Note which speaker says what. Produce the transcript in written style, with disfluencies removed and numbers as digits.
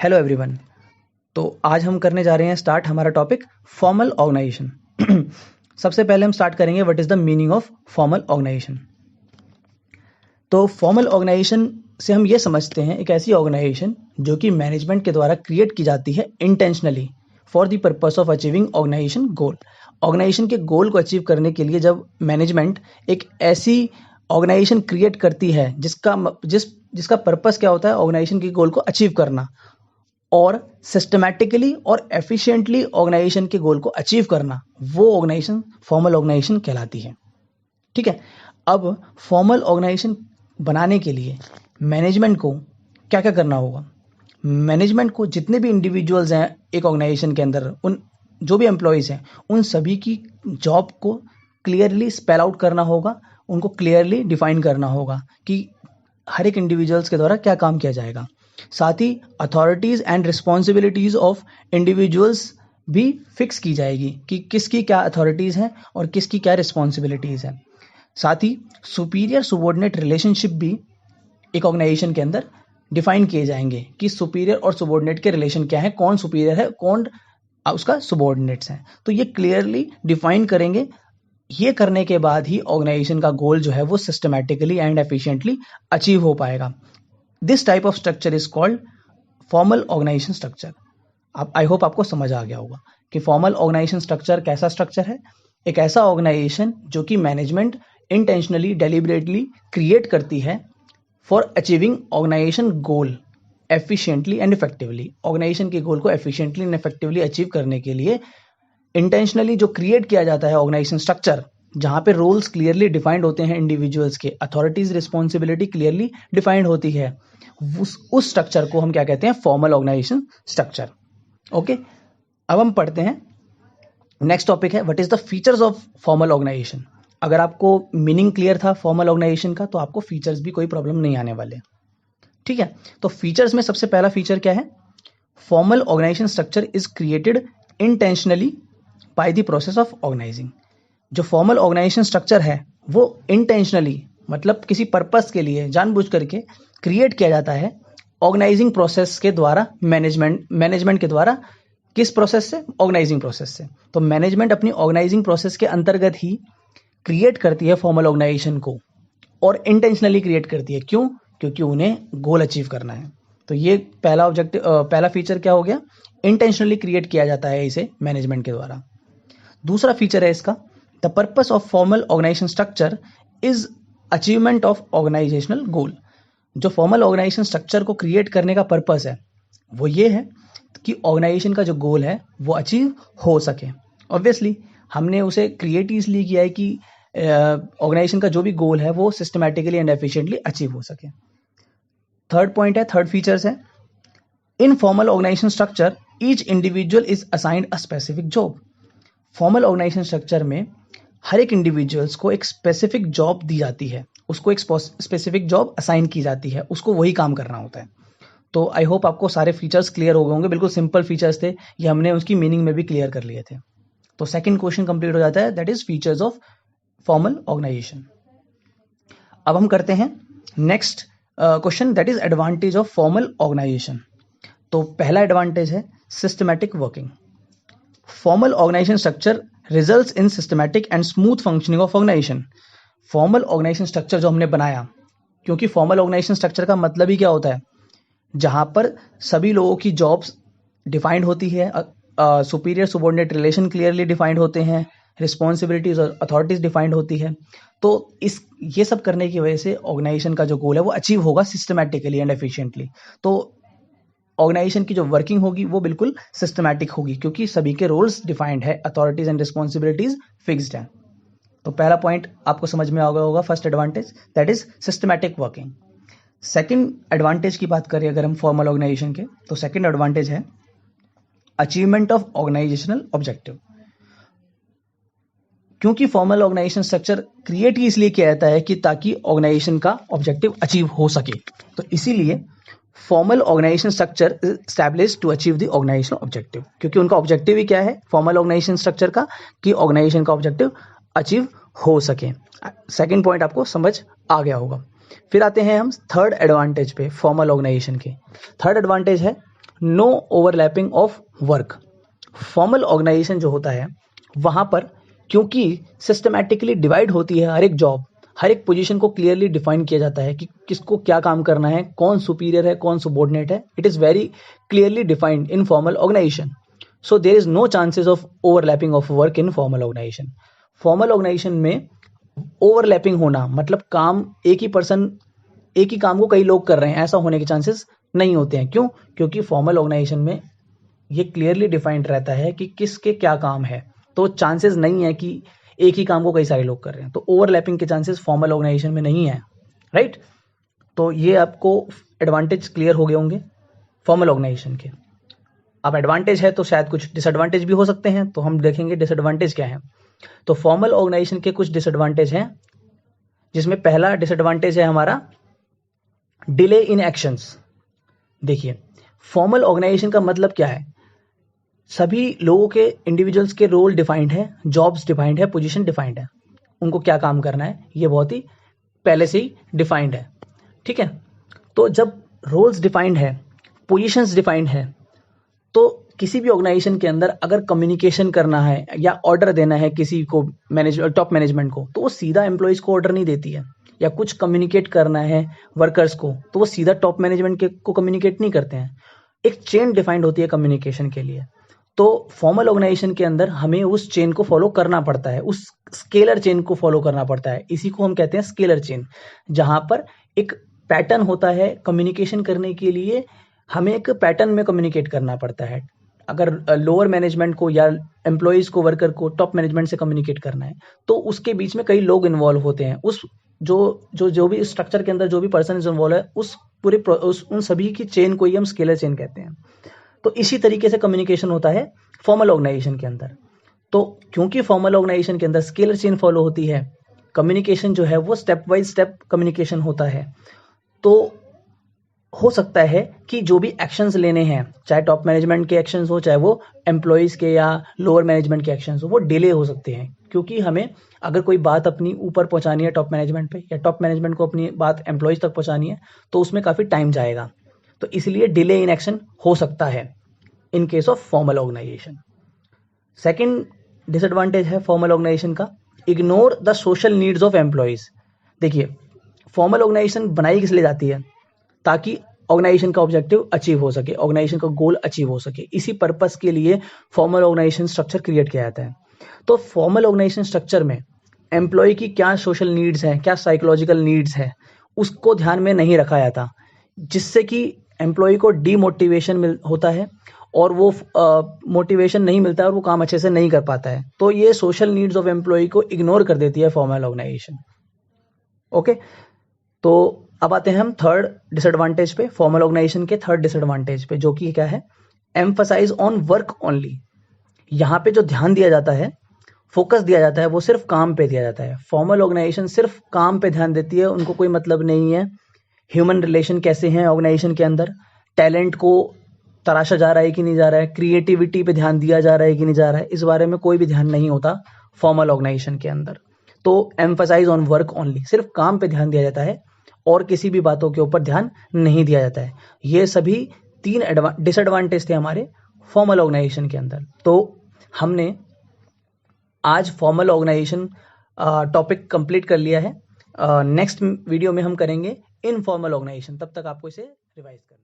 Speaker 1: Hello everyone. तो आज हम करने जा रहे हैं स्टार्ट हमारा टॉपिक फॉर्मल ऑर्गेनाइजेशन। सबसे पहले हम स्टार्ट करेंगे what is the meaning of formal organisation. तो फॉर्मल ऑर्गेनाइजेशन से हम ये समझते हैं एक ऐसी ऑर्गेनाइजेशन जो कि मैनेजमेंट के द्वारा क्रिएट की जाती है intentionally for the purpose of achieving organisation goal. Organisation के गोल को अचीव करने के लिए जब मैनेजमेंट एक ऐसी ऑर्गेनाइजेशन क्रिएट करती है जिसका पर्पस क्या होता है, ऑर्गेनाइजेशन के गोल को अचीव करना और सिस्टमैटिकली और एफिशिएंटली ऑर्गेनाइजेशन के गोल को अचीव करना, वो ऑर्गेनाइजेशन फॉर्मल ऑर्गेनाइजेशन कहलाती है। ठीक है। अब फॉर्मल ऑर्गेनाइजेशन बनाने के लिए मैनेजमेंट को क्या क्या करना होगा। मैनेजमेंट को जितने भी इंडिविजुअल्स हैं एक ऑर्गेनाइजेशन के अंदर, उन जो भी एम्प्लॉयज़ हैं, उन सभी की जॉब को क्लियरली स्पेल आउट करना होगा, उनको क्लियरली डिफाइन करना होगा कि हर एक इंडिविजुअल्स के द्वारा क्या काम किया जाएगा। साथ ही authorities and responsibilities of individuals भी फिक्स की जाएगी कि किसकी क्या अथॉरिटीज़ हैं और किसकी क्या रिस्पॉन्सिबिलिटीज़ हैं। साथ ही सुपीरियर सुबॉर्डिनेट रिलेशनशिप भी एक ऑर्गेनाइजेशन के अंदर डिफाइन किए जाएंगे कि सुपीरियर और सुबॉर्डिनेट के रिलेशन क्या है, कौन सुपीरियर है, कौन उसका सुबॉर्डिनेट्स हैं। तो ये क्लियरली डिफाइन करेंगे। ये करने के बाद ही ऑर्गेनाइजेशन का गोल जो है वो सिस्टमैटिकली एंड एफिशिएंटली अचीव हो पाएगा। This type of structure is called formal organisation structure. अब आई होप आपको समझ आ गया होगा कि फॉर्मल ऑर्गेनाइजेशन स्ट्रक्चर कैसा स्ट्रक्चर है। एक ऐसा ऑर्गेनाइजेशन जो कि मैनेजमेंट इंटेंशनली डेलिबरेटली क्रिएट करती है for achieving organisation goal efficiently and effectively. Organisation के गोल को एफिशिएंटली एंड इफेक्टिवली अचीव करने के लिए इंटेंशनली जो क्रिएट किया जाता है ऑर्गेनाइजेशन स्ट्रक्चर, जहाँ पे रोल्स क्लियरली डिफाइंड होते हैं, इंडिविजुअल्स के अथॉरिटीज रिस्पॉन्सिबिलिटी क्लियरली डिफाइंड होती है, उस स्ट्रक्चर को हम क्या कहते हैं, फॉर्मल ऑर्गेनाइजेशन स्ट्रक्चर। ओके, अब हम पढ़ते हैं नेक्स्ट टॉपिक है what is the features of formal organisation. अगर आपको मीनिंग क्लियर था फॉर्मल ऑर्गेनाइजेशन का तो आपको फीचर्स भी कोई प्रॉब्लम नहीं आने वाले। ठीक है, तो फीचर्स में सबसे पहला फीचर क्या है, formal organisation structure is created intentionally by the process of organising. जो फॉर्मल ऑर्गेनाइजेशन स्ट्रक्चर है वो इंटेंशनली मतलब किसी पर्पस के लिए जानबूझ करके क्रिएट किया जाता है ऑर्गेनाइजिंग प्रोसेस के द्वारा, मैनेजमेंट के द्वारा। किस प्रोसेस से, ऑर्गेनाइजिंग प्रोसेस से। तो मैनेजमेंट अपनी ऑर्गेनाइजिंग प्रोसेस के अंतर्गत ही क्रिएट करती है फॉर्मल ऑर्गेनाइजेशन को और इंटेंशनली क्रिएट करती है। क्यों? क्योंकि उन्हें गोल अचीव करना है। तो ये पहला फीचर क्या हो गया, इंटेंशनली क्रिएट किया जाता है इसे मैनेजमेंट के द्वारा। दूसरा फीचर है इसका, the purpose of formal organisation structure is achievement of organisational goal. जो फॉर्मल ऑर्गेनाइजेशन स्ट्रक्चर को क्रिएट करने का पर्पस है वो ये है कि ऑर्गेनाइजेशन का जो गोल है वो अचीव हो सके। ऑब्वियसली हमने उसे क्रिएट इसलिए किया है कि ऑर्गेनाइजेशन का जो भी गोल है वो सिस्टमैटिकली एंड एफिशिएंटली अचीव हो सके। थर्ड पॉइंट है, थर्ड फीचर्स है, in formal organisation structure each individual is assigned a specific job. Formal organisation structure में हर एक इंडिविजुअल्स को एक स्पेसिफिक जॉब दी जाती है, उसको एक स्पेसिफिक जॉब असाइन की जाती है, उसको वही काम करना होता है। तो आई होप आपको सारे फीचर्स क्लियर हो गए होंगे। बिल्कुल सिंपल फीचर्स थे ये, हमने उसकी मीनिंग में भी क्लियर कर लिए थे। तो सेकंड क्वेश्चन कंप्लीट हो जाता है, that is features of formal organisation. अब हम करते हैं next question, that is advantage of formal organisation. तो पहला एडवांटेज है systematic working. Formal organisation structure results in systematic and smooth functioning of organisation. Formal organisation structure जो हमने बनाया, क्योंकि फॉर्मल ऑर्गेनाइजेशन स्ट्रक्चर का मतलब ही क्या होता है, जहां पर सभी लोगों की जॉब्स डिफाइंड होती है, superior subordinate relation clearly defined होते हैं, रिस्पॉन्सिबिलिटीज और अथॉरिटीज डिफाइंड होती है। तो ये सब करने की वजह से ऑर्गेनाइजेशन का जो गोल है वो अचीव होगा सिस्टमैटिकली एंड एफिशिएंटली। तो ऑर्गेनाइजेशन की जो वर्किंग होगी वो बिल्कुल सिस्टमैटिक होगी क्योंकि सभी के रोल्स डिफाइंड है, अथॉरिटीज एंड रिस्पॉन्सिबिलिटीज फिक्स्ड है। तो पहला पॉइंट आपको समझ में आ गया होगा, first advantage that is systematic working. Second advantage की बात करें अगर हम फॉर्मल ऑर्गेनाइजेशन के, तो सेकंड एडवांटेज है अचीवमेंट ऑफ ऑर्गेनाइजेशनल ऑब्जेक्टिव। क्योंकि फॉर्मल ऑर्गेनाइजेशन स्ट्रक्चर क्रिएट ही इसलिए किया जाता है कि ताकि ऑर्गेनाइजेशन का ऑब्जेक्टिव अचीव हो सके। तो इसीलिए formal organisation structure is established to achieve the organisational objective, क्योंकि उनका ऑब्जेक्टिव ही क्या है फॉर्मल ऑर्गेनाइजेशन स्ट्रक्चर का, कि ऑर्गेनाइजेशन का ऑब्जेक्टिव अचीव हो सके। सेकंड पॉइंट आपको समझ आ गया होगा। फिर आते हैं हम थर्ड एडवांटेज पे फॉर्मल ऑर्गेनाइजेशन के। थर्ड एडवांटेज है no overlapping of work. Formal organisation जो होता है वहां पर क्योंकि सिस्टमैटिकली डिवाइड होती है हर एक जॉब, हर एक पोजीशन को क्लियरली डिफाइन किया जाता है कि किसको क्या काम करना है, कौन सुपीरियर है, कौन सबॉर्डिनेट है। It is very clearly defined in formal organisation, so there is no chances of overlapping of work in formal organisation. Formal organisation में ओवरलैपिंग होना मतलब काम एक ही काम को कई लोग कर रहे हैं, ऐसा होने के चांसेस नहीं होते हैं। क्यों? क्योंकि फॉर्मल ऑर्गेनाइजेशन में ये क्लियरली डिफाइंड रहता है कि किसके क्या काम है, तो चांसेस नहीं है कि एक ही काम को कई सारे लोग कर रहे हैं, तो ओवरलैपिंग के चांसेस फॉर्मल ऑर्गेनाइजेशन में नहीं है, राइट। तो ये आपको एडवांटेज क्लियर हो गए होंगे फॉर्मल ऑर्गेनाइजेशन के। अब एडवांटेज है तो शायद कुछ डिसएडवांटेज भी हो सकते हैं, तो हम देखेंगे डिसएडवांटेज क्या है। तो फॉर्मल ऑर्गेनाइजेशन के कुछ डिसएडवांटेज हैं, जिसमें पहला डिसएडवांटेज है हमारा डिले इन एक्शंस। देखिए, फॉर्मल ऑर्गेनाइजेशन का मतलब क्या है, सभी लोगों के इंडिविजुअल्स के रोल डिफाइंड है, जॉब्स डिफाइंड है, पोजीशन डिफाइंड है, उनको क्या काम करना है ये बहुत ही पहले से ही डिफाइंड है, ठीक है। तो जब रोल्स डिफाइंड है, पोजीशंस डिफाइंड है, तो किसी भी ऑर्गेनाइजेशन के अंदर अगर कम्युनिकेशन करना है या ऑर्डर देना है किसी को, टॉप मैनेजमेंट को, तो वो सीधा एम्प्लॉइज को ऑर्डर नहीं देती है, या कुछ कम्युनिकेट करना है वर्कर्स को तो वो सीधा टॉप मैनेजमेंट को कम्युनिकेट नहीं करते हैं। एक चेन डिफाइंड होती है कम्युनिकेशन के लिए। तो फॉर्मल ऑर्गेनाइजेशन के अंदर हमें उस चेन को फॉलो करना पड़ता है, उस स्केलर चेन को फॉलो करना पड़ता है। इसी को हम कहते हैं स्केलर चेन, जहां पर एक पैटर्न होता है कम्युनिकेशन करने के लिए, हमें एक पैटर्न में कम्युनिकेट करना पड़ता है। अगर लोअर मैनेजमेंट को या एम्प्लॉइज को, वर्कर को टॉप मैनेजमेंट से कम्युनिकेट करना है, तो उसके बीच में कई लोग इन्वॉल्व होते हैं। उस जो भी स्ट्रक्चर के अंदर जो भी पर्सन इन्वॉल्व है, उस पूरे उन सभी की चेन को ही हम स्केलर चेन कहते हैं। तो इसी तरीके से कम्युनिकेशन होता है फॉर्मल ऑर्गेनाइजेशन के अंदर। तो क्योंकि फॉर्मल ऑर्गेनाइजेशन के अंदर स्केलर चेन फॉलो होती है, कम्युनिकेशन जो है वो स्टेप बाय स्टेप कम्युनिकेशन होता है। तो हो सकता है कि जो भी एक्शंस लेने हैं, चाहे टॉप मैनेजमेंट के एक्शंस हो, चाहे वो एम्प्लॉइज के या लोअर मैनेजमेंट के एक्शंस हो, वो डिले हो सकते हैं। क्योंकि हमें अगर कोई बात अपनी ऊपर पहुंचानी है टॉप मैनेजमेंट पे, या टॉप मैनेजमेंट को अपनी बात एम्प्लॉइज तक पहुंचानी है, तो उसमें काफ़ी टाइम जाएगा। तो इसलिए डिले इन एक्शन हो सकता है in case of formal organisation. Second disadvantage है फॉर्मल ऑर्गेनाइजेशन का, ignore the social needs of employees. देखिए, फॉर्मल ऑर्गेनाइजेशन बनाई किस लिए जाती है, ताकि ऑर्गेनाइजेशन का ऑब्जेक्टिव अचीव हो सके, ऑर्गेनाइजेशन का गोल अचीव हो सके। इसी पर्पस के लिए फॉर्मल ऑर्गेनाइजेशन स्ट्रक्चर क्रिएट किया जाता है। तो फॉर्मल ऑर्गेनाइजेशन स्ट्रक्चर में एम्प्लॉय की क्या सोशल नीड्स हैं, क्या साइकोलॉजिकल नीड्स है, उसको ध्यान में नहीं रखा जाता, जिससे कि एम्प्लॉय को डीमोटिवेशन होता है और वो मोटिवेशन नहीं मिलता है और वो काम अच्छे से नहीं कर पाता है। तो ये सोशल नीड्स ऑफ एम्प्लॉय को इग्नोर कर देती है फॉर्मल ऑर्गेनाइजेशन। ओके, तो अब आते हैं हम थर्ड डिसएडवांटेज पे, फॉर्मल ऑर्गेनाइजेशन के थर्ड डिसएडवांटेज पे, जो कि क्या है, एम्फसाइज ऑन वर्क ओनली। यहाँ पे जो ध्यान दिया जाता है, फोकस दिया जाता है, वो सिर्फ काम पे दिया जाता है। फॉर्मल ऑर्गेनाइजेशन सिर्फ काम पे ध्यान देती है, उनको कोई मतलब नहीं है ह्यूमन रिलेशन कैसे हैं ऑर्गेनाइजेशन के अंदर, टैलेंट को तराशा जा रहा है कि नहीं जा रहा है, क्रिएटिविटी पे ध्यान दिया जा रहा है कि नहीं जा रहा है, इस बारे में कोई भी ध्यान नहीं होता फॉर्मल ऑर्गेनाइजेशन के अंदर। तो एम्फसाइज ऑन वर्क ओनली, सिर्फ काम पे ध्यान दिया जाता है और किसी भी बातों के ऊपर ध्यान नहीं दिया जाता है। ये सभी तीन डिसएडवांटेज थे हमारे फॉर्मल ऑर्गेनाइजेशन के अंदर। तो हमने आज फॉर्मल ऑर्गेनाइजेशन टॉपिक कंप्लीट कर लिया है। नेक्स्ट वीडियो में हम करेंगे इनफॉर्मल ऑर्गेनाइजेशन। तब तक आपको इसे रिवाइज करना है।